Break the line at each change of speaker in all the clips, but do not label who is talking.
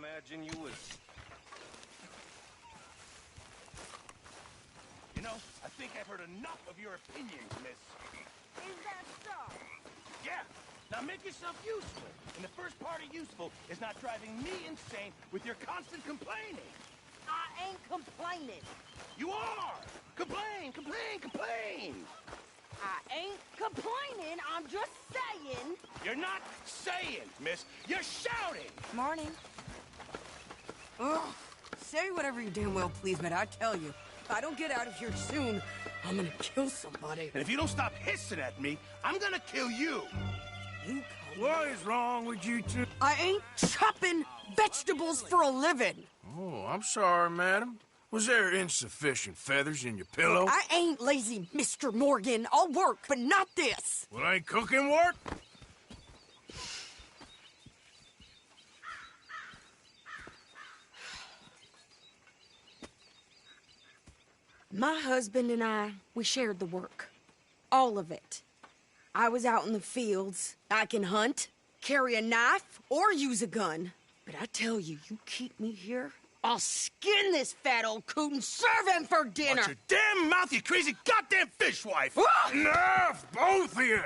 imagine you was...
You know, I think I've heard enough of your opinions, miss.
Is that so?
Yeah. Now make yourself useful. And the first part of useful is not driving me insane with your constant complaining.
I ain't complaining.
You are! Complain, complain, complain!
I ain't complaining. I'm just saying.
You're not saying, miss. You're shouting!
Morning. Ugh. Say whatever you damn well please, but I tell you, if I don't get out of here soon, I'm gonna kill somebody.
And if you don't stop hissing at me, I'm gonna kill you!
You
What is wrong with you two?
I ain't chopping vegetables for a living.
Oh, I'm sorry, madam. Was there insufficient feathers in your pillow?
I ain't lazy, Mr. Morgan. I'll work, but not this.
Well, ain't cooking work?
My husband and I, we shared the work. All of it. I was out in the fields. I can hunt, carry a knife, or use a gun. But I tell you, you keep me here, I'll skin this fat old coot and serve him for dinner.
Watch your damn mouth, you crazy goddamn fishwife!
Enough, both of you!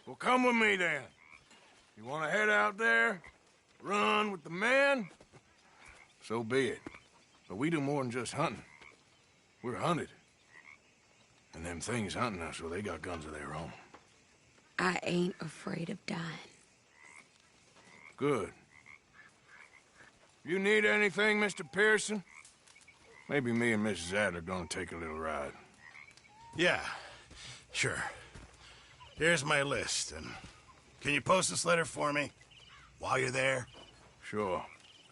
Well, come with me, then. You want to head out there, run with the men? So be it. But we do more than just hunting. We're hunted. And them things hunting us, well, they got guns of their own.
I ain't afraid of dying.
Good. You need anything, Mr. Pearson? Maybe me and Mrs. Adler gonna take a little ride.
Yeah, sure. Here's my list, and can you post this letter for me while you're there?
Sure.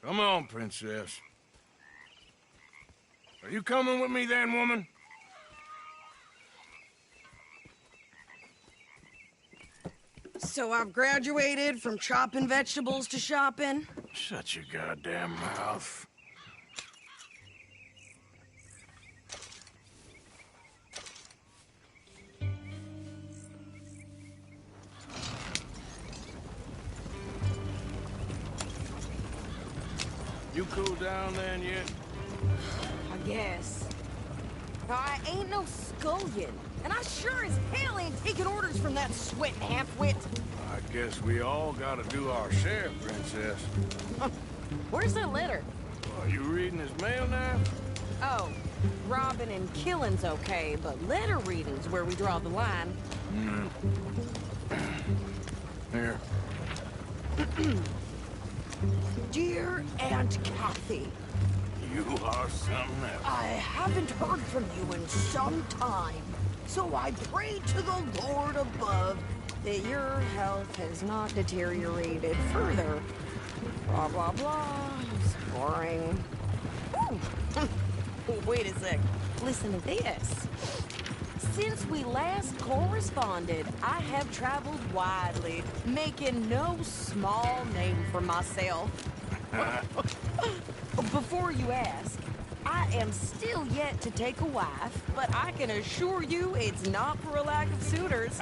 Come on, princess. Are you coming with me then, woman?
So I've graduated from chopping vegetables to shopping.
Shut your goddamn mouth. You cool down then yet?
I guess. I ain't no scullion, and I sure as hell ain't taking orders from that sweating half-wit.
I guess we all gotta do our share, princess.
Where's that letter?
Are you reading his mail now?
Oh, robbing and killing's okay, but letter reading's where we draw the line.
Here.
Dear Aunt Kathy,
You are something else.
I haven't heard from you in some time, so I pray to the Lord above that your health has not deteriorated further. Blah, blah, blah. It's boring. Ooh. Wait a sec. Listen to this. Since we last corresponded, I have traveled widely, making no small name for myself. Before you ask, I am still yet to take a wife, but I can assure you it's not for a lack of suitors.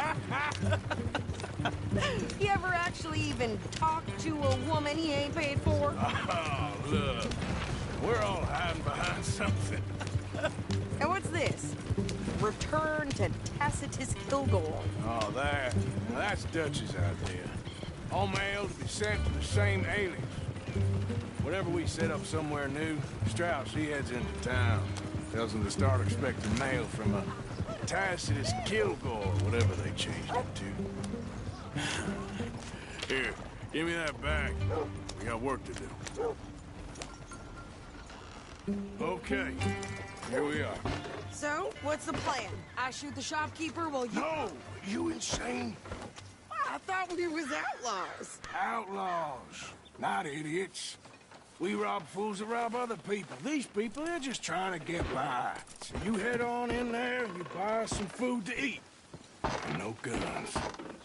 You ever actually even talked to a woman he ain't paid for?
Oh, look. We're all hiding behind something.
And what's this? Return to Tacitus Kilgore.
Oh, that's Dutch's idea. All mail to be sent to the same alias. Whenever we set up somewhere new, Strauss, he heads into town. Tells them to start expecting mail from a Tacitus Kilgore, whatever they changed it to. Here, give me that bag. We got work to do. Okay, here we are.
So, what's the plan? I shoot the shopkeeper while you...
No! You insane?
I thought we was outlaws.
Outlaws, not idiots. We rob fools that rob other people. These people, they're just trying to get by. So you head on in there and you buy us some food to eat. And no guns.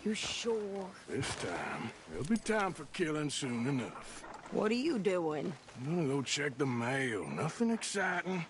You sure?
This time, there'll be time for killing soon enough.
What are you doing?
I'm gonna go check the mail. Nothing exciting.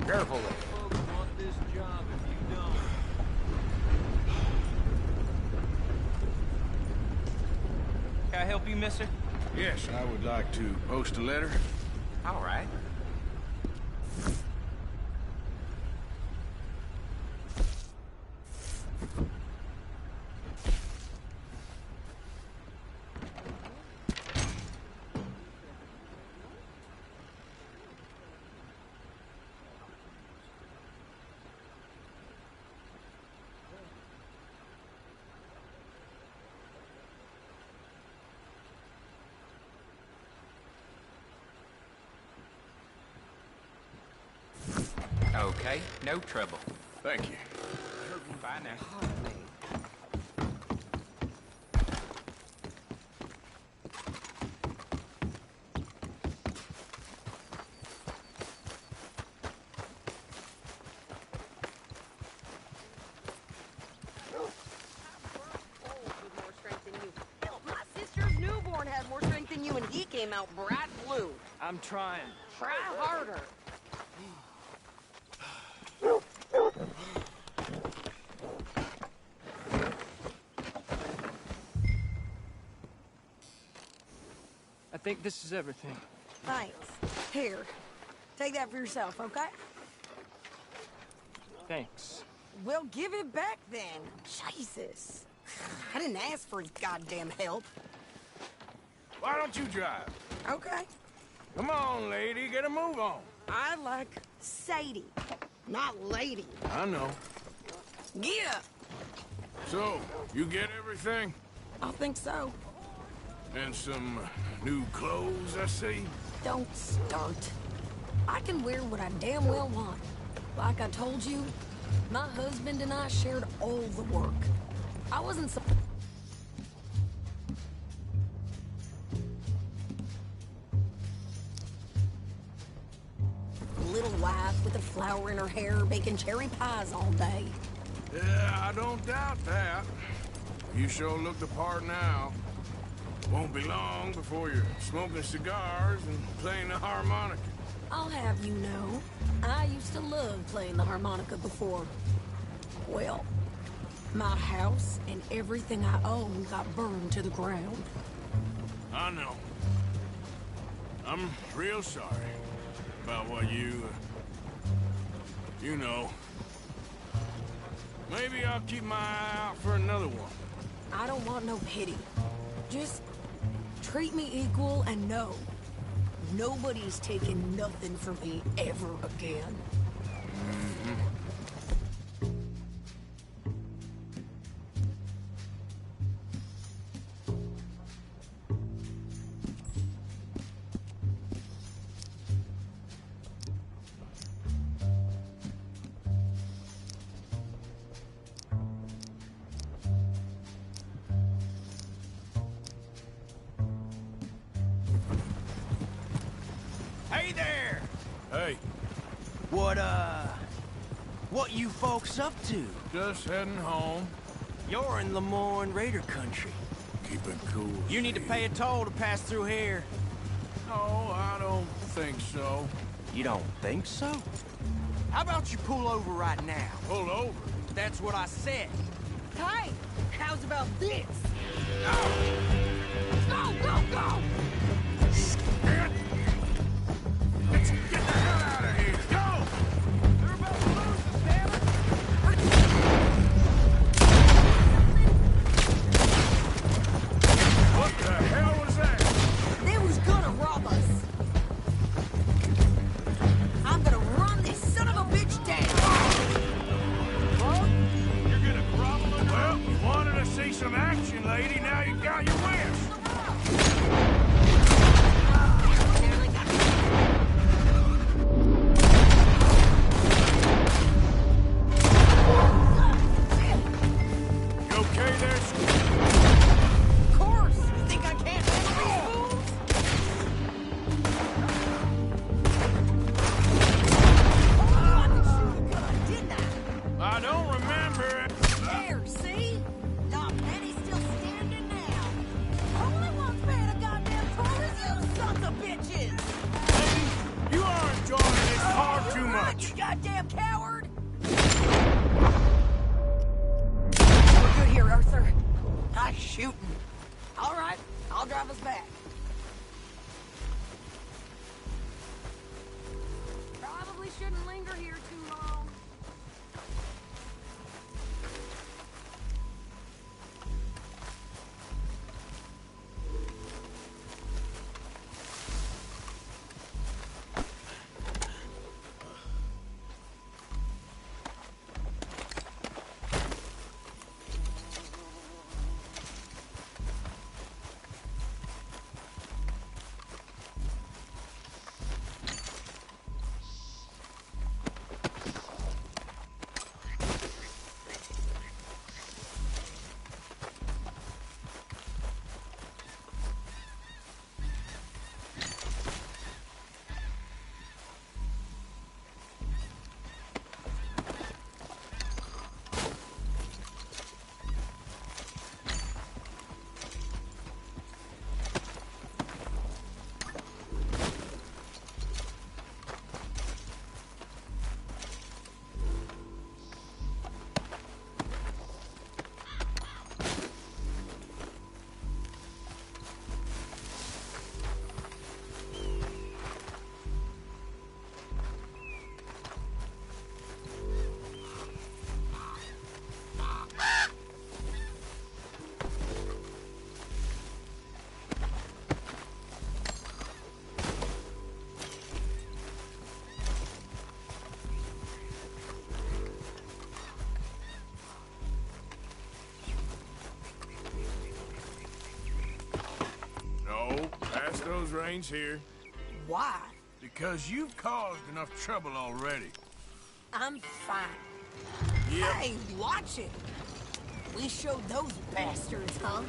Careful.
Folks want this job if you don't.
Can I help you, mister?
Yes, I would like to post a letter.
All right. Okay, no trouble.
Thank you.
Bye now.
With more strength than you. Hell, my sister's newborn had more strength than you, and he came out bright blue.
I'm trying.
Try harder.
I think this is everything.
Thanks. Here, take that for yourself, okay?
Thanks.
Well, give it back then. Jesus. I didn't ask for his goddamn help.
Why don't you drive?
Okay.
Come on, lady, get a move on.
I like Sadie, not lady.
I know.
Get up.
So, you get everything?
I think so.
And some new clothes, I see?
Don't start. I can wear what I damn well want. Like I told you, my husband and I shared all the work. I wasn't so... Little wife with a flower in her hair baking cherry pies all day.
Yeah, I don't doubt that. You sure look the part now. Won't be long before you're smoking cigars and playing the harmonica.
I'll have you know, I used to love playing the harmonica before. Well, my house and everything I own got burned to the ground.
I know. I'm real sorry about what you know. Maybe I'll keep my eye out for another one.
I don't want no pity. Just treat me equal and know nobody's taking nothing from me ever again.
Hey there!
Hey,
What you folks up to?
just heading home.
You're in Lemoyne Raider country.
Keep it cool.
You need to pay a toll to pass through here.
No, I don't think so.
You don't think so? How about you pull over right now?
Pull over.
That's what I said.
Hey, how's about this? Go, go, go!
Let's get the hell out of here. Go!
They're about to lose us, damn it!
What the hell was that?
They was gonna rob us. I'm gonna run this son of a bitch down.
You're gonna grovel? Well, you wanted to see some action, lady. Now you
I'll drive us back. Probably shouldn't linger here too long.
Pass those reins here.
Why?
Because you've caused enough trouble already.
I'm fine.
Yep.
Hey, watch it. We showed those bastards, huh?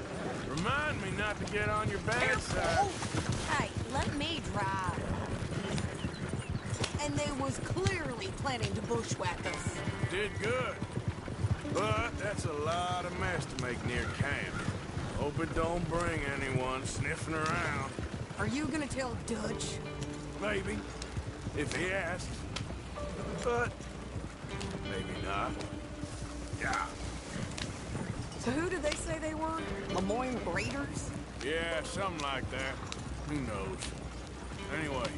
Remind me not to get on your bad side.
Oh, hey, let me drive. And they was clearly planning to bushwhack us.
Did good. But that's a lot of mess to make near camp. Hope it don't bring anyone sniffing around.
Are you gonna tell Dutch?
Maybe. If he asks. But maybe not. Yeah.
So who did they say they were? Lemoyne Raiders?
Yeah, something like that. Who knows? Anyway,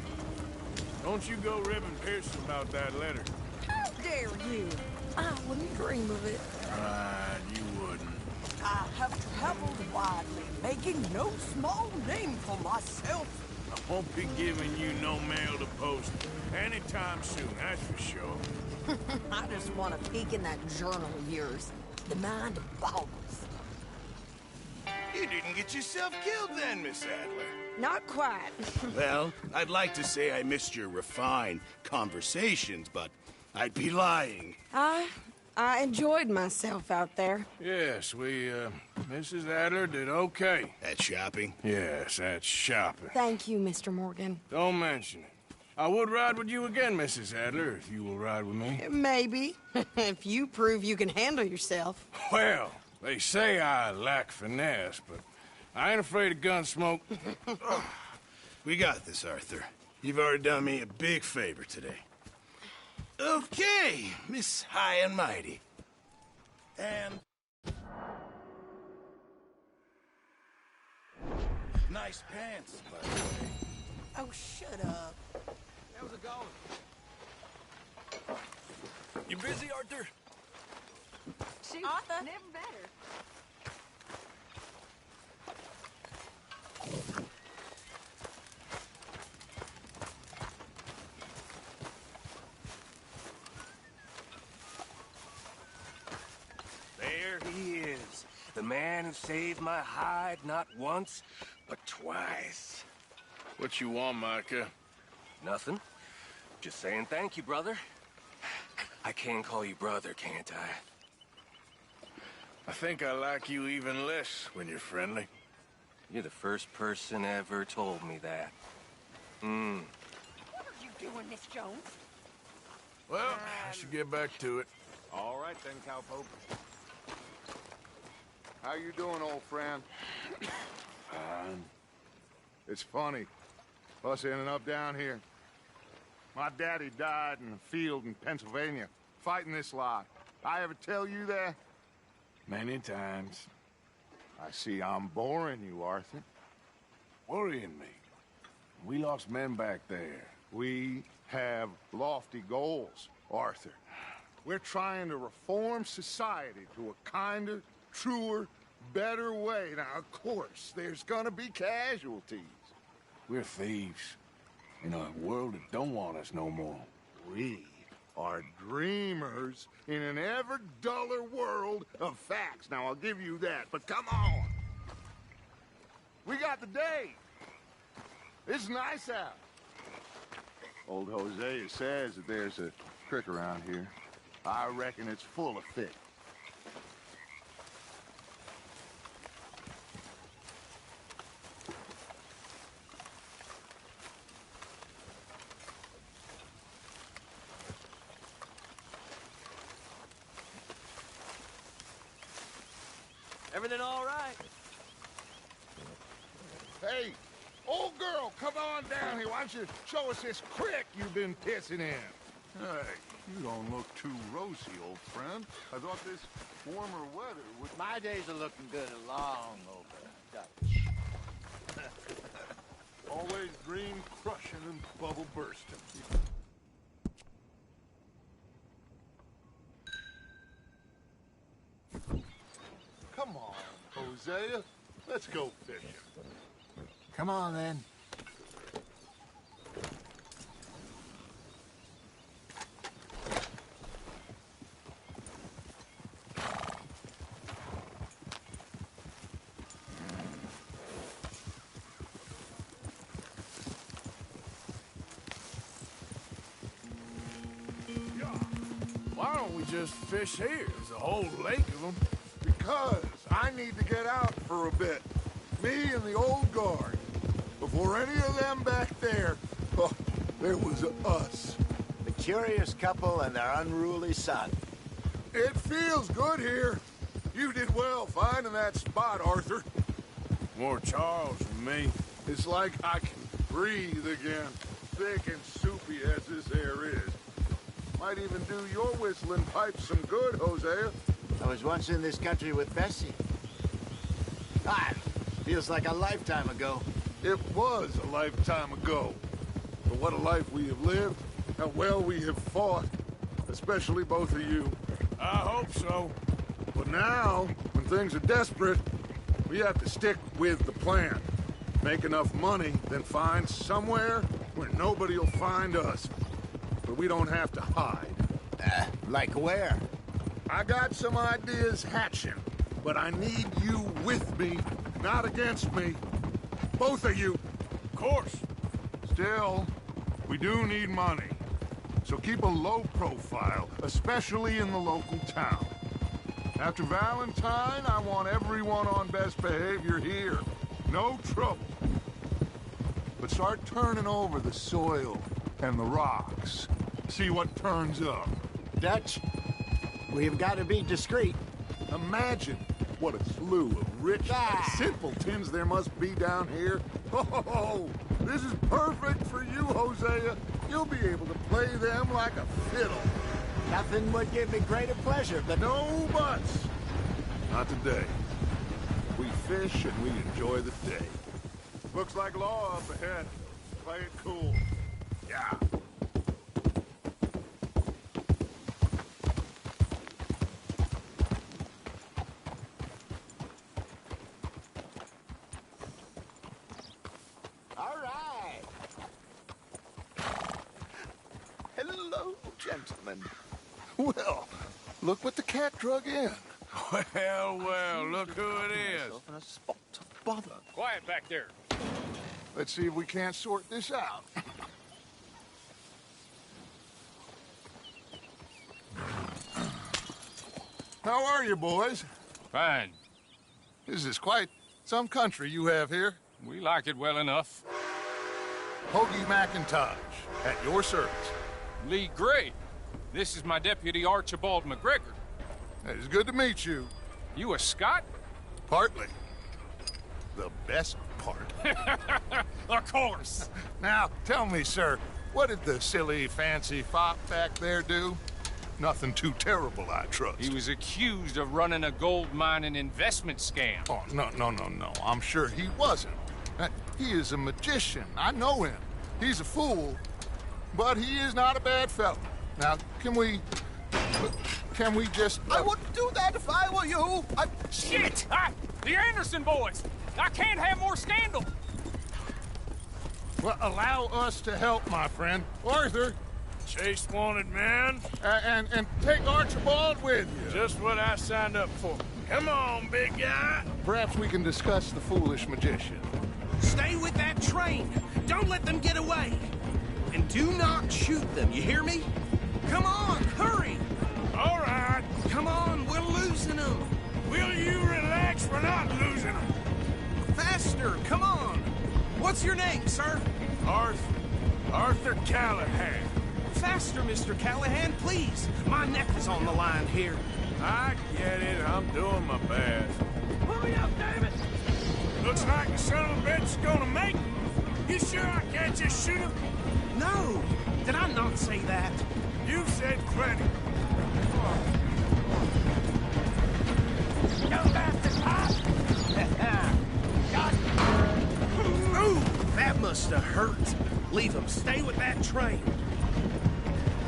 don't you go ribbing Pearson about that letter.
How dare you? I wouldn't dream of it.
Right, you wouldn't.
I have traveled widely, making no small name for myself.
I won't be giving you no mail to post anytime soon, that's for sure.
I just want to peek in that journal of yours. The mind boggles.
You didn't get yourself killed then, Miss Adler.
Not quite.
Well, I'd like to say I missed your refined conversations, but I'd be lying.
I enjoyed myself out there.
Yes, Mrs. Adler did okay.
At shopping?
Yes, that's shopping.
Thank you, Mr. Morgan.
Don't mention it. I would ride with you again, Mrs. Adler, if you will ride with me.
Maybe. If you prove you can handle yourself.
Well, they say I lack finesse, but I ain't afraid of gun smoke.
We got this, Arthur. You've already done me a big favor today. Okay, Miss High and Mighty. And... nice pants, by the way.
Oh, shut up.
How's it going? You busy, Arthur?
Shoot, Arthur. Never better.
There he is. The man who saved my hide not once, but twice.
What you want, Micah?
Nothing. Just saying thank you, brother. I can call you brother, can't I?
I think I like you even less when you're friendly.
You're the first person ever told me that.
What are you doing, Miss Jones?
Well, I should get back to it.
All right then, Cowpoke. How you doing, old friend?
Fine.
It's funny, us ending up down here. My daddy died in a field in Pennsylvania, fighting this lot. I ever tell you that?
Many times.
I see I'm boring you, Arthur. worrying me. We lost men back there. We have lofty goals, Arthur. We're trying to reform society to a kinder, truer, better way. Now, of course, there's gonna be casualties. We're thieves in a world that don't want us no more. We are dreamers in an ever duller world of facts. Now, I'll give you that, but come on. We got the day. It's nice out. Old Hosea says that there's a creek around here. I reckon it's full of fish.
Everything all right?
Hey, old girl, come on down here. Why don't you show us this creek you've been pissing in? Hey, you don't look too rosy, old friend. I thought this warmer weather would...
My days are looking good and long over.
Always dream crushing and bubble bursting. Come on, Hosea. Let's go fishing.
Come on, then.
Why don't we just fish here? There's a whole lake of them.
Because I need to get out for a bit. Me and the old guard. Before any of them back there, oh, there was us.
The curious couple and their unruly son.
It feels good here. You did well finding that spot, Arthur.
More Charles than me.
It's like I can breathe again. Thick and soupy as this air is. Might even do your whistling pipes some good, Hosea.
I was once in this country with Bessie. Feels like a lifetime ago.
It was a lifetime ago. But what a life we have lived. How well we have fought. Especially both of you.
I hope so.
But now, when things are desperate, we have to stick with the plan. Make enough money, then find somewhere where nobody will find us. But we don't have to hide.
Like where?
I got some ideas hatching, but I need you with me, not against me. Both of you.
Of course.
Still, we do need money. So keep a low profile, especially in the local town. After Valentine, I want everyone on best behavior here. No trouble. But start turning over the soil and the rocks. See what turns up.
Dutch, we've got to be discreet.
Imagine what a slew of rich simpletons there must be down here. Oh, this is perfect for you, Hosea. You'll be able to play them like a fiddle.
Nothing would give me greater pleasure, but...
No buts. Not today. We fish and we enjoy the day. Looks like law up ahead. Play it cool. Yeah.
All right.
Hello, gentlemen. Well, look what the cat drug in.
Well, look who it is.
In a spot of bother.
Quiet back there.
Let's see if we can't sort this out. How are you, boys?
Fine.
This is quite some country you have here.
We like it well enough.
Hoagie McIntosh, at your service.
Lee Gray. This is my deputy Archibald McGregor.
It's good to meet you.
You a Scot?
Partly. The best part.
Of course.
Now, tell me, sir, what did the silly, fancy fop back there do? Nothing too terrible, I trust.
He was accused of running a gold mine and investment scam.
Oh, no. I'm sure he wasn't. He is a magician. I know him. He's a fool, but he is not a bad fellow. Now, can we just...
I wouldn't do that if I were you.
Shit! The Anderson boys! I can't have more scandal!
Well, allow us to help, my friend. Arthur,
Chase wanted man.
and take Archibald with you.
Just what I signed up for. Come on, big guy.
Perhaps we can discuss the foolish magician.
Stay with that train. Don't let them get away. And do not shoot them, you hear me? Come on, hurry!
All right.
Come on, we're losing them.
Will you relax? We're not losing them.
Faster, come on. What's your name, sir?
Arthur Callahan.
Faster, Mr. Callahan, please. My neck is on the line here.
I get it. I'm doing my best.
Hurry up, damn it!
Looks like the son of a bitch is gonna make it. You sure I can't just shoot him?
No, did I not say that?
You said plenty.
You bastard!
Ooh, that must have hurt. Leave him. Stay with that train.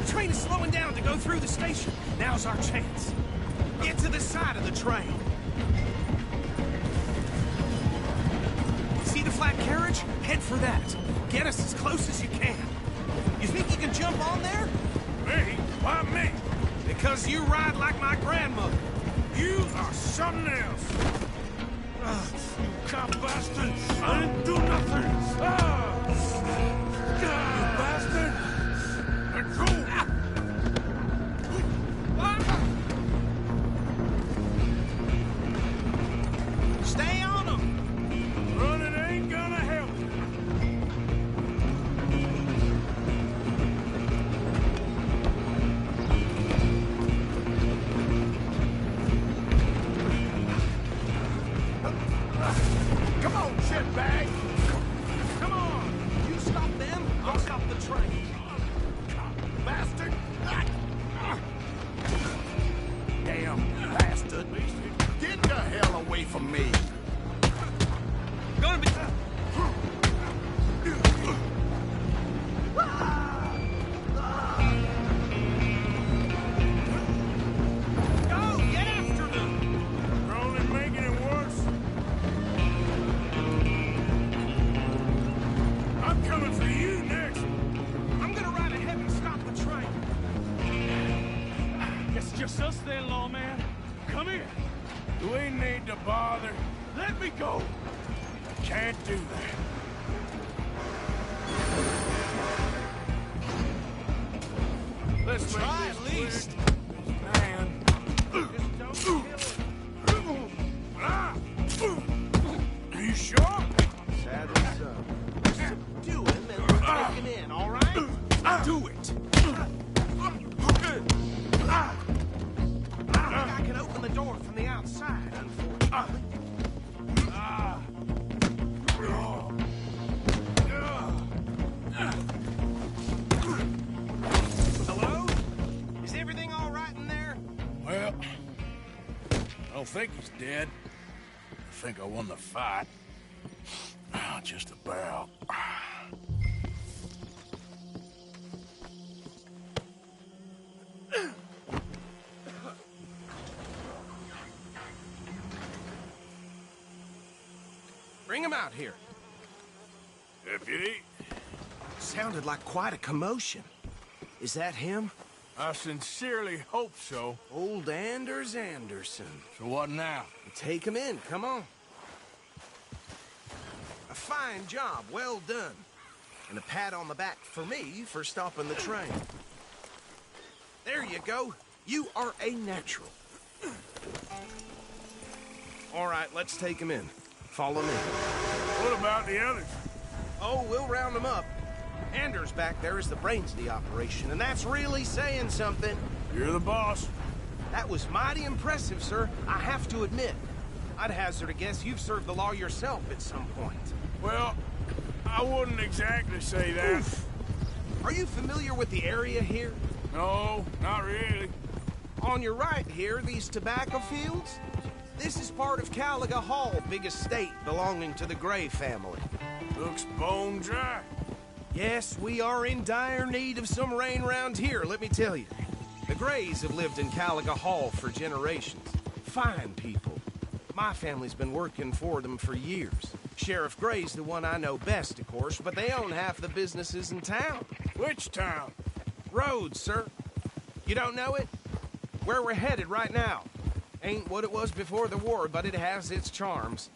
The train is slowing down to go through the station. Now's our chance. Get to the side of the train. See the flat carriage? Head for that. Get us as close as you can. You think you can jump on there?
Me? Why me?
Because you ride like my grandmother.
You are something else. You cop bastard! I didn't do nothing! You bastard! Let go!
Stay on them!
Running ain't gonna help.
Come on, shitbag! Come on! You stop them, I'll stop the train. Bastard! Damn bastard! Get the hell away from me! Gonna be... Go! Get after them!
You're only making it worse. I'm coming for you next.
I'm gonna ride ahead and stop the train.
It's just us then, lawman. Come here.
Do we need to bother?
Let me go.
Can't do that. Let's
Try
make
at
this
least.
quick. Man.
Just don't kill him.
Are you sure?
Sadly so. Do him and we'll take him in, all right? Do it. I think I can open the door from the outside, unfortunately. Hello? Is everything all right in there?
Well, I don't think he's dead. I think I won the fight. Just about.
Bring him out here.
Deputy,
Sounded like quite a commotion. Is that him?
I sincerely hope so.
Old Anders Anderson.
So what now?
Take him in, come on. A fine job, well done. And a pat on the back for me for stopping the train. There you go. You are a natural. All right, let's take him in. Follow me.
What about the others?
Oh, we'll round them up. Anders back there is the brains of the operation, and that's really saying something.
You're the boss.
That was mighty impressive, sir. I have to admit. I'd hazard a guess you've served the law yourself at some point.
Well, I wouldn't exactly say that.
Oof. Are you familiar with the area here?
No, not really.
On your right here, these tobacco fields? This is part of Caliga Hall, big estate belonging to the Gray family.
Looks bone dry.
Yes, we are in dire need of some rain round here, let me tell you. The Grays have lived in Caliga Hall for generations. Fine people. My family's been working for them for years. Sheriff Gray's the one I know best, of course, but they own half the businesses in town.
Which town?
Rhodes, sir. You don't know it? Where we're headed right now. Ain't what it was before the war, but it has its charms.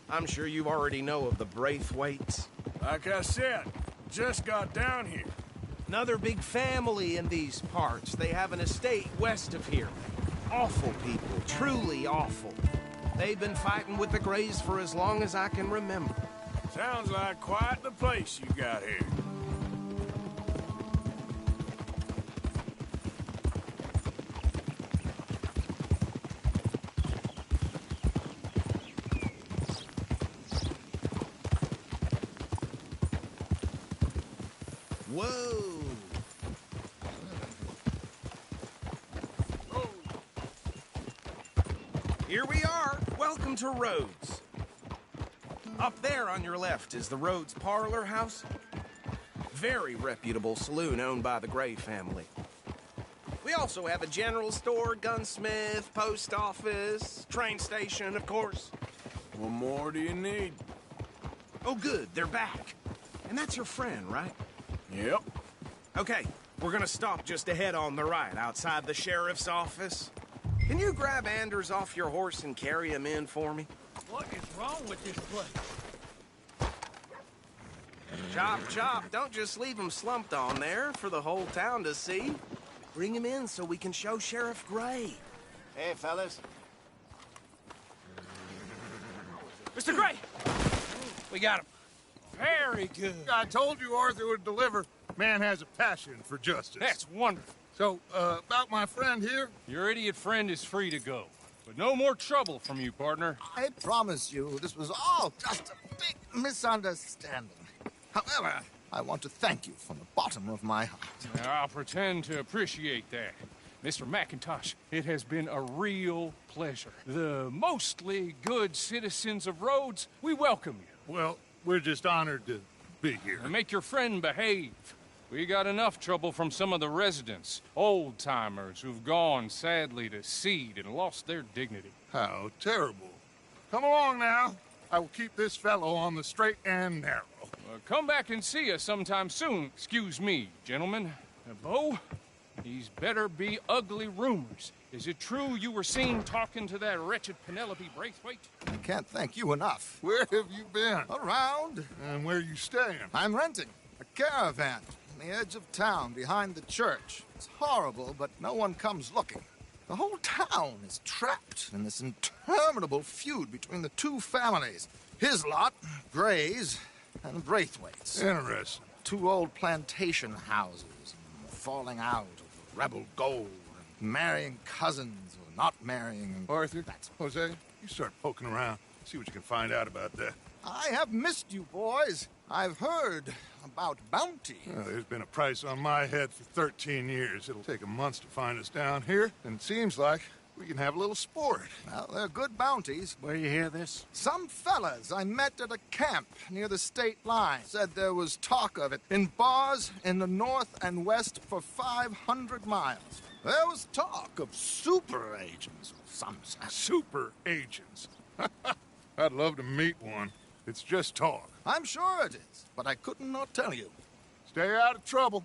I'm sure you already know of the Braithwaites.
Like I said, just got down here.
Another big family in these parts. They have an estate west of here. Awful people, truly awful. They've been fighting with the Grays for as long as I can remember.
Sounds like quite the place you got here.
Whoa! Here we are. Welcome to Rhodes. Up there on your left is the Rhodes Parlor House. Very reputable saloon owned by the Gray family. We also have a general store, gunsmith, post office, train station, of course.
What more do you need?
Oh, good. They're back. And that's your friend, right?
Yep.
Okay, we're gonna stop just ahead on the right, outside the sheriff's office. Can you grab Anders off your horse and carry him in for me?
What is wrong with this place?
Chop, chop. Don't just leave him slumped on there for the whole town to see. Bring him in so we can show Sheriff Gray.
Hey, fellas.
Mr. Gray! We got him. Very good.
I told you Arthur would deliver. Man has a passion for justice.
That's wonderful.
So, about my friend here?
Your idiot friend is free to go. But no more trouble from you, partner.
I promise you, this was all just a big misunderstanding. However, I want to thank you from the bottom of my heart.
Now, I'll pretend to appreciate that. Mr. McIntosh, it has been a real pleasure. The mostly good citizens of Rhodes, we welcome you.
Well, we're just honored to be here.
And make your friend behave. We got enough trouble from some of the residents, old-timers who've gone, sadly, to seed and lost their dignity.
How terrible. Come along now. I will keep this fellow on the straight and narrow.
Come back and see us sometime soon. Excuse me, gentlemen. Bo, these better be ugly rumors. Is it true you were seen talking to that wretched Penelope Braithwaite?
I can't thank you enough.
Where have you been?
Around.
And where you staying?
I'm renting a caravan on the edge of town behind the church. It's horrible, but no one comes looking. The whole town is trapped in this interminable feud between the two families. His lot, Gray's, and Braithwaite's.
Interesting.
Two old plantation houses, falling out of rebel gold, and marrying cousins or not marrying.
Arthur, Jose, you start poking around. See what you can find out about that.
I have missed you, boys. I've heard about bounty.
Well, there's been a price on my head for 13 years. It'll take 'em months to find us down here, and it seems like we can have a little sport.
Well, they're good bounties.
Where you hear this?
Some fellas I met at a camp near the state line said there was talk of it in bars in the north and west for 500 miles. There was talk of super agents, some said.
Super agents. I'd love to meet one. It's just talk.
I'm sure it is, but I couldn't not tell you.
Stay out of trouble.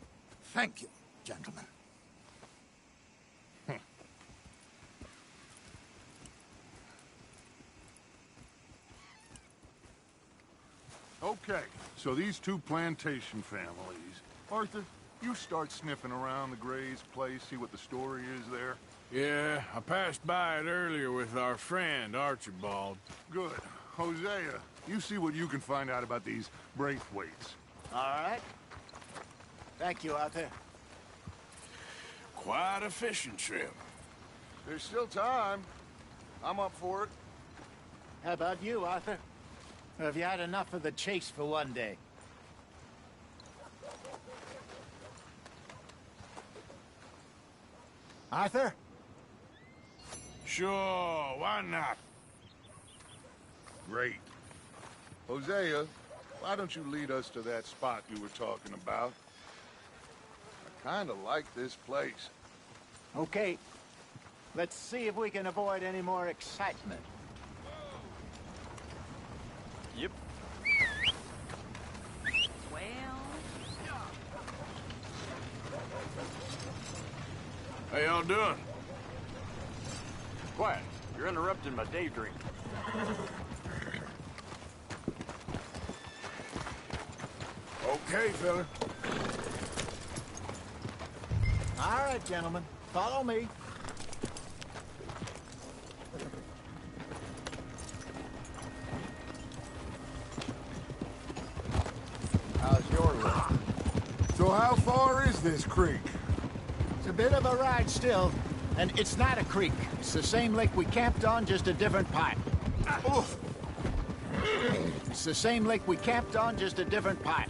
Thank you, gentlemen.
Okay, so these two plantation families. Arthur, you start sniffing around the Gray's place, see what the story is there.
Yeah, I passed by it earlier with our friend, Archibald.
Good. Hosea, you see what you can find out about these Braithwaites.
All right. Thank you, Arthur.
Quite a fishing trip.
There's still time. I'm up for it.
How about you, Arthur? Or have you had enough of the chase for one day? Arthur?
Sure, why not?
great. Hosea, why don't you lead us to that spot you were talking about? I kind of like this place.
Okay. Let's see if we can avoid any more excitement.
Yep.
Well,
How y'all doing?
Quiet. You're interrupting my daydream.
Okay, fella.
All right, gentlemen. Follow me. How's your luck?
So how far is this creek?
It's a bit of a ride still, and it's not a creek. It's the same lake we camped on, just a different part. It's the same lake we camped on, just a different part.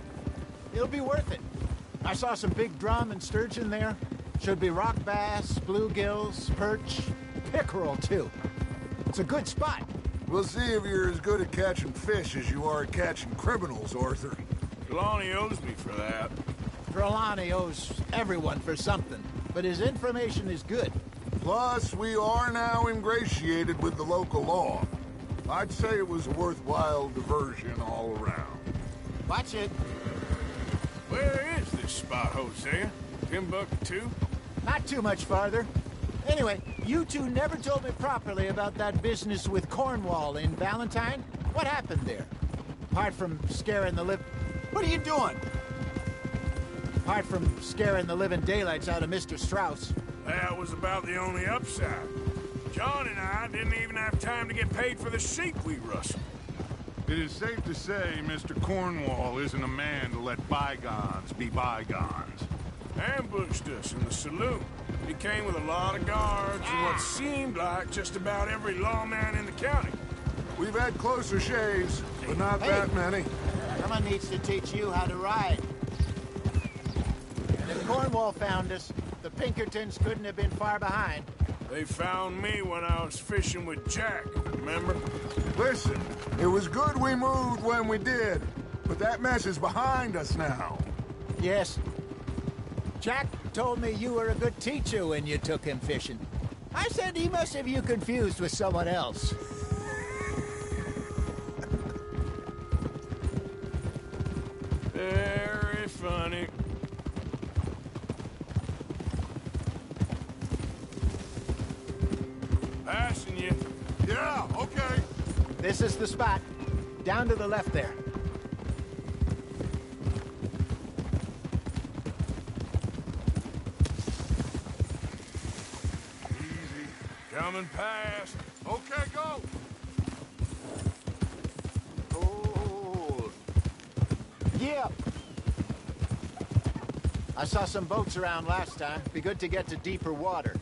It'll be worth it. I saw some big drum and sturgeon there. Should be rock bass, bluegills, perch, pickerel too. It's a good spot.
We'll see if you're as good at catching fish as you are at catching criminals, Arthur.
Trelawney owes me for that.
Trelawney owes everyone for something, but his information is good.
Plus, we are now ingratiated with the local law. I'd say it was a worthwhile diversion all around.
Watch it.
Where is this spot, Hosea? Timbuktu?
Not too much farther. Anyway, you two never told me properly about that business with Cornwall in Valentine. What happened there? Apart from scaring the What are you doing? Apart from scaring the living daylights out of Mr. Strauss.
That was about the only upside. John and I didn't even have time to get paid for the sheep we rustled.
It is safe to say Mr. Cornwall isn't a man to let bygones be bygones.
Ambushed us in the saloon. He came with a lot of guards and what seemed like just about every lawman in the county.
We've had closer shaves, but not that many.
Someone needs to teach you how to ride. And if Cornwall found us, the Pinkertons couldn't have been far behind.
They found me when I was fishing with Jack, remember?
Listen, it was good we moved when we did, but that mess is behind us now.
Yes. Jack told me you were a good teacher when you took him fishing. I said he must have you confused with someone else.
Very funny. Passing you.
Yeah, okay.
This is the spot. Down to the left there.
Easy. Coming past.
Okay, go.
Oh. Yeah. I saw some boats around last time. Be good to get to deeper water.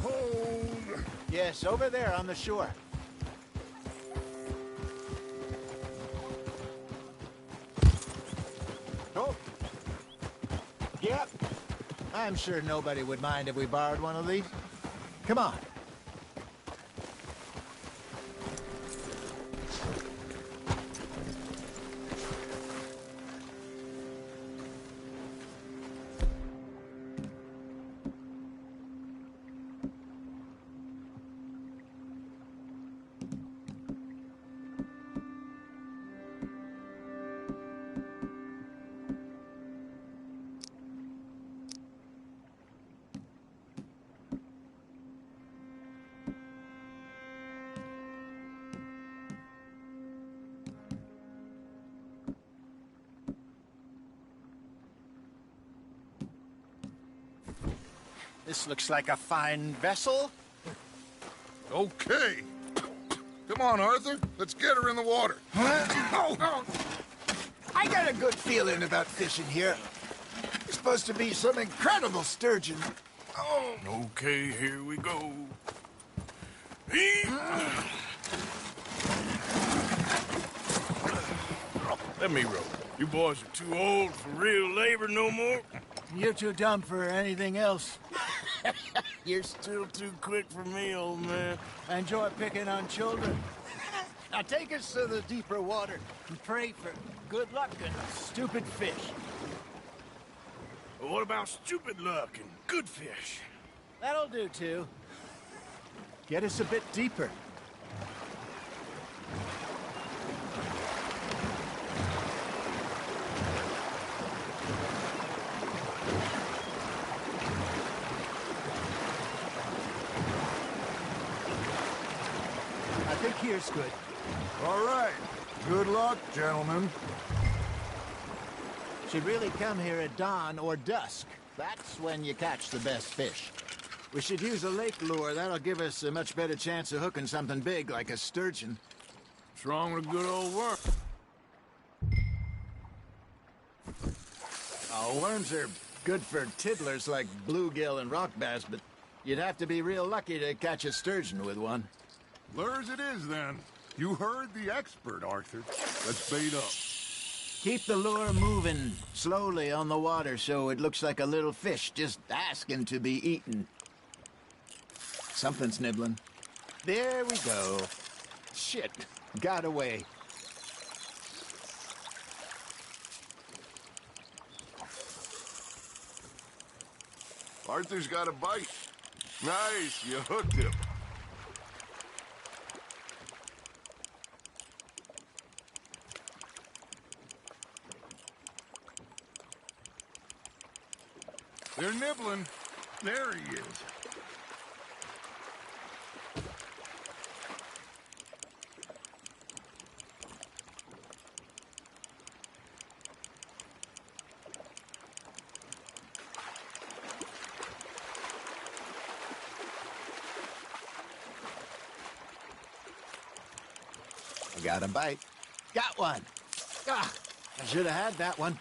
Hold.
Yes, over there on the shore. Oh. Yep. I'm sure nobody would mind if we borrowed one of these. Come on. This looks like a fine vessel.
Okay. Come on, Arthur. Let's get her in the water.
Oh. I got a good feeling about fishing here. It's supposed to be some incredible sturgeon. Oh.
Okay, here we go. Let me row. You boys are too old for real labor no more.
You're too dumb for anything else.
You're still too quick for me, old man.
I enjoy picking on children. Now take us to the deeper water and pray for good luck and stupid fish.
But what about stupid luck and good fish?
That'll do, too. Get us a bit deeper. I think here's good.
All right. Good luck, gentlemen.
Should really come here at dawn or dusk. That's when you catch the best fish. We should use a lake lure. That'll give us a much better chance of hooking something big like a sturgeon.
What's wrong with a good old worm?
Oh, worms are good for tiddlers like bluegill and rock bass, but you'd have to be real lucky to catch a sturgeon with one.
Lures it is, then. You heard the expert, Arthur. Let's bait up.
Keep the lure moving slowly on the water so it looks like a little fish just asking to be eaten. Something's nibbling. There we go. Shit, got away.
Arthur's got a bite. Nice, you hooked him. They're nibbling. There he is.
I got a bite. Got one. Ah, I should have had that one.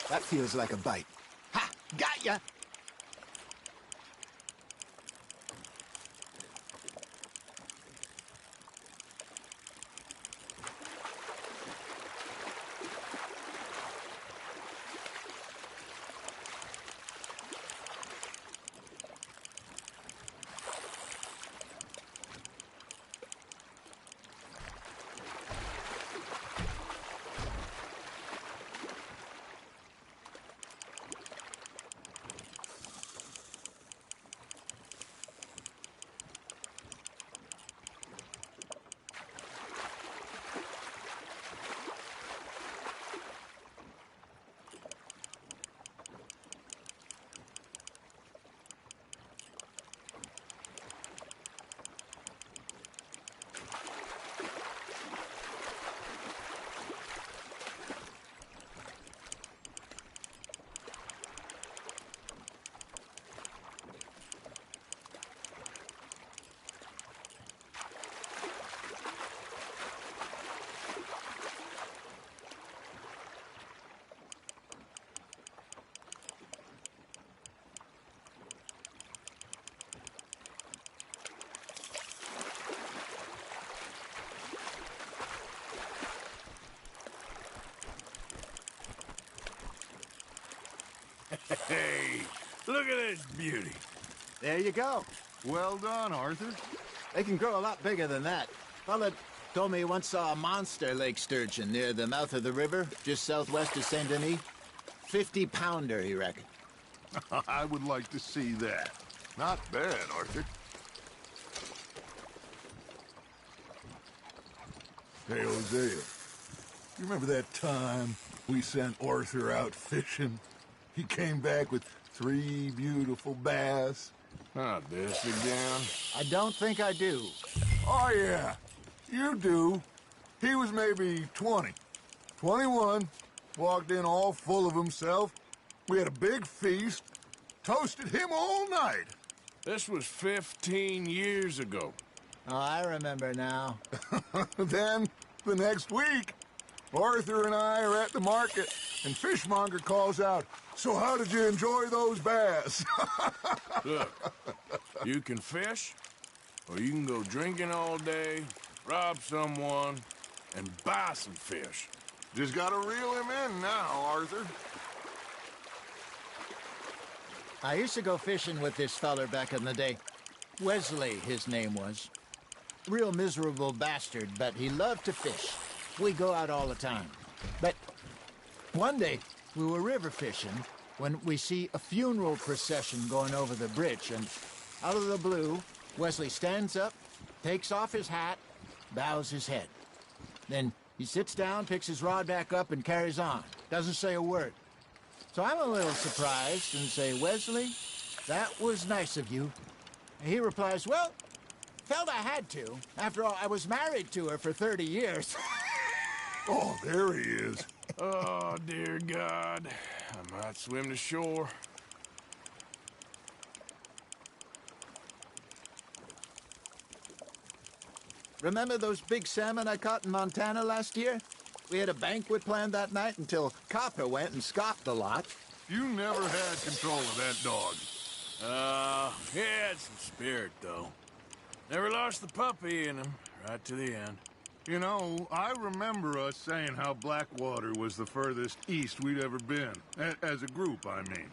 That feels like a bite. Ha! Got ya!
Hey, look at this beauty.
There you go.
Well done, Arthur.
They can grow a lot bigger than that. Fella told me he once saw a monster lake sturgeon near the mouth of the river, just southwest of Saint Denis. 50-pounder, he reckoned.
I would like to see that. Not bad, Arthur. Hey, Hosea. You remember that time We sent Arthur out fishing. He came back with 3 beautiful bass.
Not this again.
I don't think I do.
Oh, yeah. You do. He was maybe 20. 21. Walked in all full of himself. We had a big feast. Toasted him all night.
This was 15 years ago.
Oh, I remember now.
Then, the next week, Arthur and I are at the market, and Fishmonger calls out, "So how did you enjoy those bass?"
Look, you can fish, or you can go drinking all day, rob someone, and buy some fish.
Just gotta reel him in now, Arthur.
I used to go fishing with this feller back in the day. Wesley, his name was. Real miserable bastard, but he loved to fish. We go out all the time. But one day, we were river fishing when we see a funeral procession going over the bridge, and out of the blue, Wesley stands up, takes off his hat, bows his head. Then he sits down, picks his rod back up, and carries on. Doesn't say a word. So I'm a little surprised and say, "Wesley, that was nice of you." And he replies, "Well, felt I had to. After all, I was married to her for 30 years.
Oh, there he is.
Oh, dear God. I might swim to shore.
Remember those big salmon I caught in Montana last year? We had a banquet planned that night until Copper went and scoffed a lot.
You never had control of that dog.
He had some spirit, though. Never lost the puppy in him, right to the end.
You know, I remember us saying how Blackwater was the furthest east we'd ever been. As a group, I mean.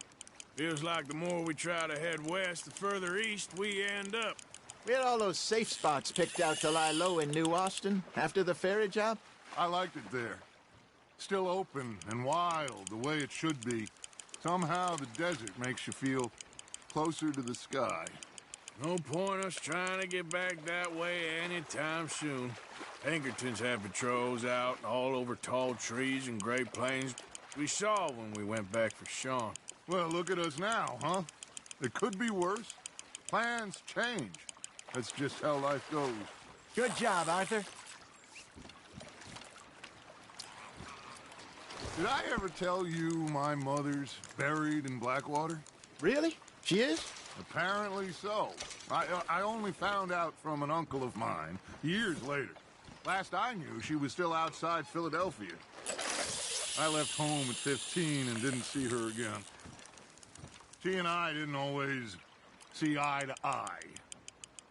Feels like the more we try to head west, the further east we end up.
We had all those safe spots picked out to lie low in New Austin after the ferry job.
I liked it there. Still open and wild, the way it should be. Somehow the desert makes you feel closer to the sky.
No point us trying to get back that way anytime soon. Pinkertons have patrols out all over tall trees and Great Plains. We saw when we went back for Sean.
Well, look at us now, huh? It could be worse. Plans change. That's just how life goes.
Good job, Arthur.
Did I ever tell you my mother's buried in Blackwater?
Really? She is?
Apparently so. I only found out from an uncle of mine years later. Last I knew, she was still outside Philadelphia. I left home at 15 and didn't see her again. She and I didn't always see eye to eye.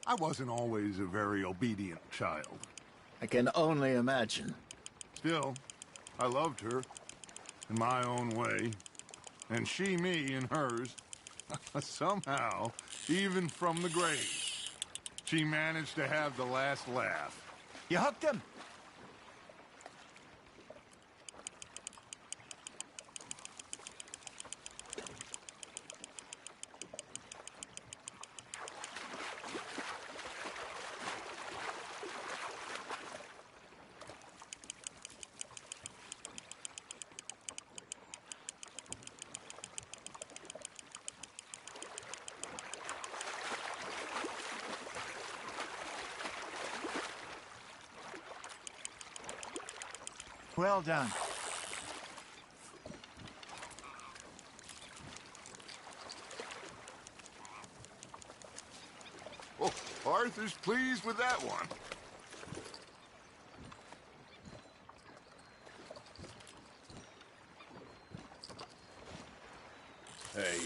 I wasn't always a very obedient child.
I can only imagine.
Still, I loved her in my own way, and she me in hers. Somehow, even from the grave, she managed to have the last laugh.
You hooked him? Well done.
Oh, Arthur's pleased with that one.
Hey,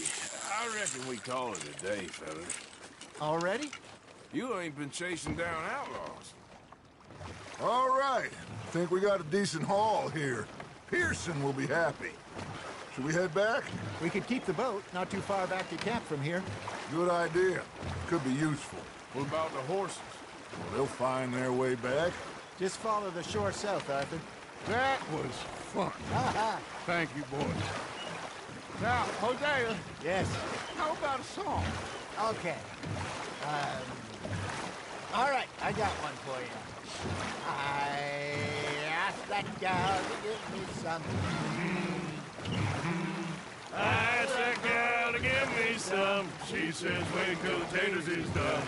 I reckon we call it a day, fellas.
Already?
You ain't been chasing down outlaws.
All right. Think we got a decent haul here. Pearson will be happy. Should we head back?
We could keep the boat not too far back to camp from here.
Good idea. Could be useful.
What about the horses?
Well, they'll find their way back.
Just follow the shore south, Arthur.
That was fun. Thank you, boys. Now, Hosea.
Yes.
How about a song?
Okay. All right, I got one for you. I asked that gal to give me some.
I asked that gal to give me some. She says wait till the taters is done.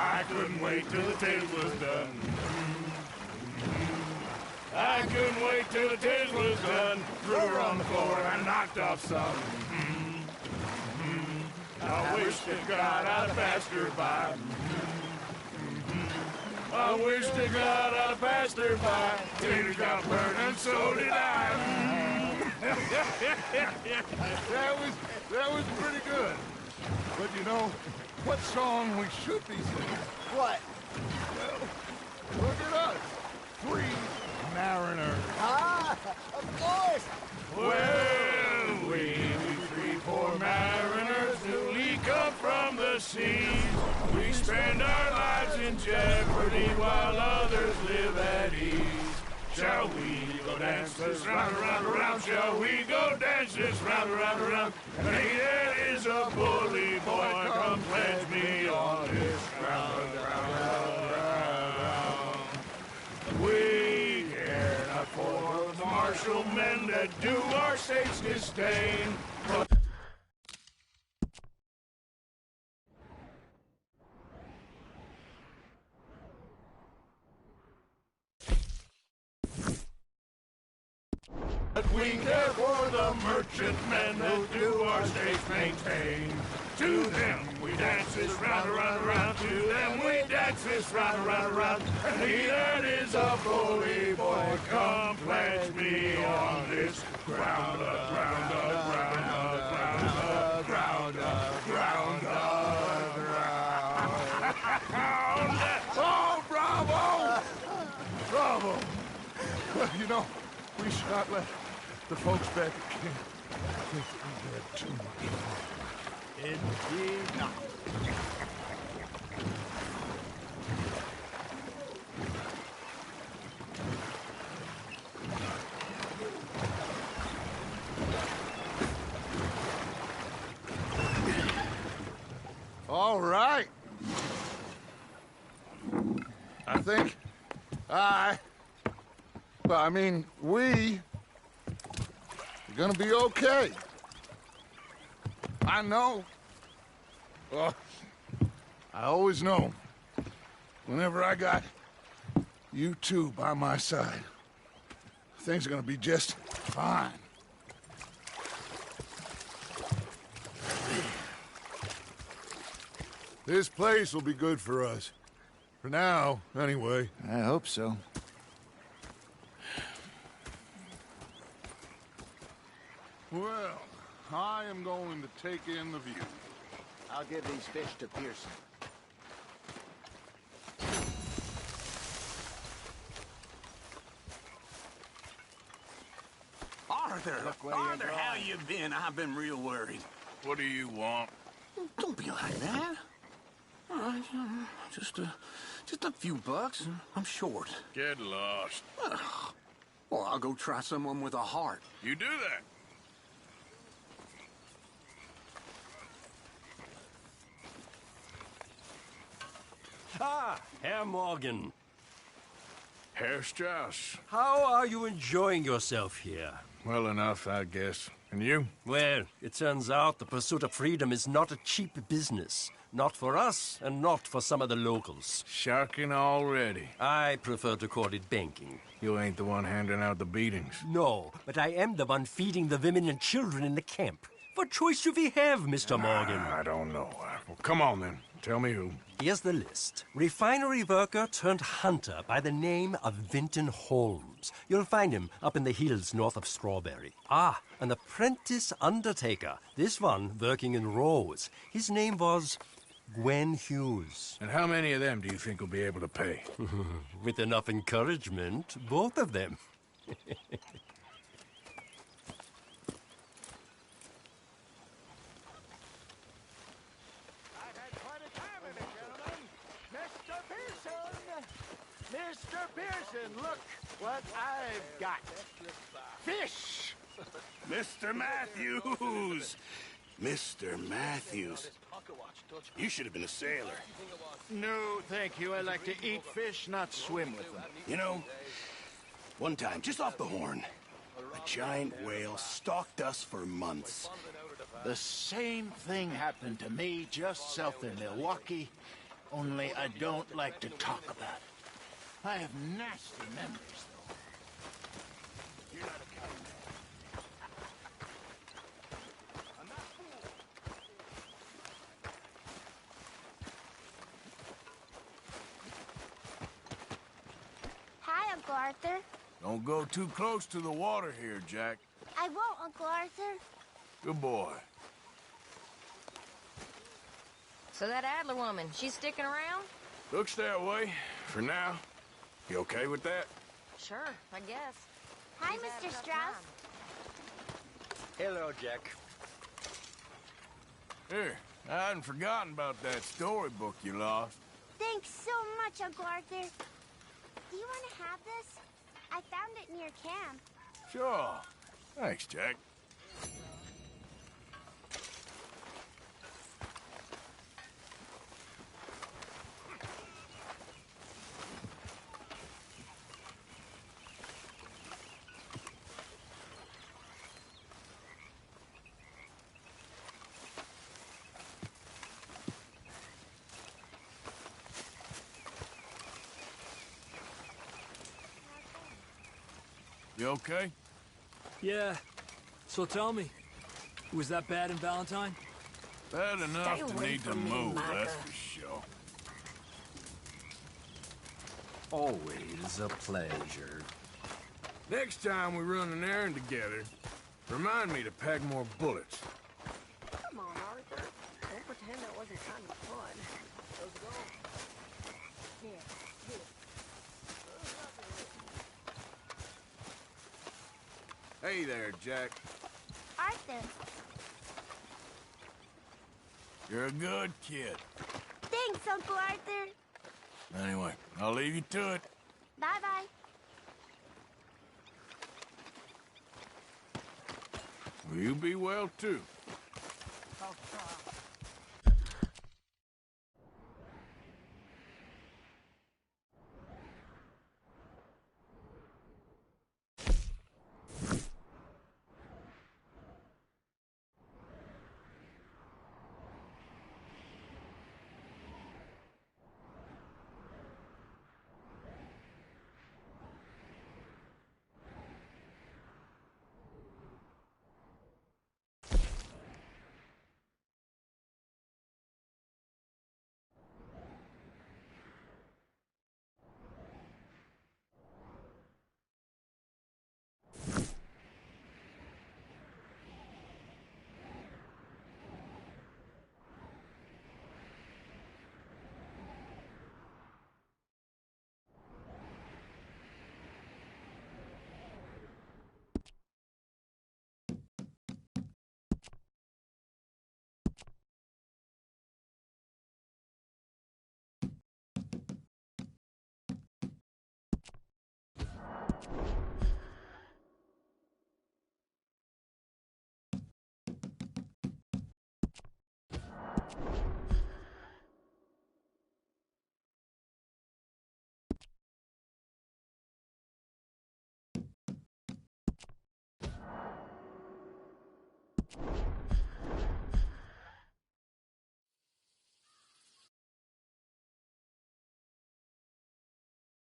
I couldn't wait till the taters was done. I couldn't wait till the taters was done. Threw her on the floor and knocked off some. I wish to God I'd passed her by. I wish to God I'd passed her by. Taters got burned and so did I.
That was pretty good. But you know, what song we should be singing?
What?
Well, look at us. 3 mariners.
Ah, of course.
Well, we 3 poor mariners newly come from the seas. We spend our lives in jeopardy while others live at ease. Shall we go dance this round, around, around? Shall we go dance this round, around, around? And he that is a bully boy, come pledge me on this ground, ground. We care not for the martial men that do our state's disdain. But we care for the merchantmen that do our states maintain. To them we dance this round, around, around. To them we dance this round, around, around. And he that is a bully boy, come pledge me on this ground, ground, ground, ground, ground, ground, ground. Oh, bravo! Bravo!
Well, you know, we should not let the folks back at camp think we had too much fun.
Indeed not.
All right. I think we are gonna be okay. I know. Well, I always know. Whenever I got you two by my side, things are gonna be just fine. This place will be good for us. For now, anyway.
I hope so.
Well, I am going to take in the view.
I'll give these fish to Pearson.
Arthur! Arthur, how you been? I've been real worried.
What do you want?
Don't be like that. All right, just a few bucks. I'm short.
Get lost.
Well, I'll go try someone with a heart.
You do that.
Ah, Herr Morgan.
Herr Strauss.
How are you enjoying yourself here?
Well enough, I guess. And you?
Well, it turns out the pursuit of freedom is not a cheap business. Not for us, and not for some of the locals.
Sharking already.
I prefer to call it banking.
You ain't the one handing out the beatings.
No, but I am the one feeding the women and children in the camp. What choice do we have, Mr. Morgan?
I don't know. Well, come on, then. Tell me who.
Here's the list. Refinery worker turned hunter by the name of Vinton Holmes. You'll find him up in the hills north of Strawberry. Ah, an apprentice undertaker. This one working in Rose. His name was Gwen Hughes.
And how many of them do you think will be able to pay?
With enough encouragement, both of them.
Mr. Pearson, look what I've got. Fish!
Mr. Matthews! Mr. Matthews. You should have been a sailor.
No, thank you. I like to eat fish, not swim with them.
You know, one time, just off the Horn, a giant whale stalked us for months.
The same thing happened to me just south of Milwaukee, only I don't like to talk about it. I have nasty memories, though.
You're not a kind man.
Hi, Uncle Arthur.
Don't go too close to the water here, Jack.
I won't, Uncle Arthur.
Good boy.
So that Adler woman, she's sticking around?
Looks that way, for now. You okay with that?
Sure, I guess.
Hi,
She's had a
Mr.
tough
Strauss.
time.
Hello, Jack.
Here, I hadn't forgotten about that storybook you lost.
Thanks so much, Uncle Arthur. Do you want to have this? I found it near camp.
Sure. Thanks, Jack. You okay?
Yeah. So tell me, was that bad in Valentine?
Bad enough
Stay
to
away
need to
from me,
move,
Micah.
that's for sure.
Always a pleasure.
Next time we run an errand together, remind me to pack more bullets.
Come on, Arthur. Don't pretend that wasn't kind of fun. Let's go. Here, here.
Hey there, Jack.
Arthur.
You're a good kid.
Thanks, Uncle Arthur.
Anyway, I'll leave you to it.
Bye-bye.
You be well, too.
I'll try.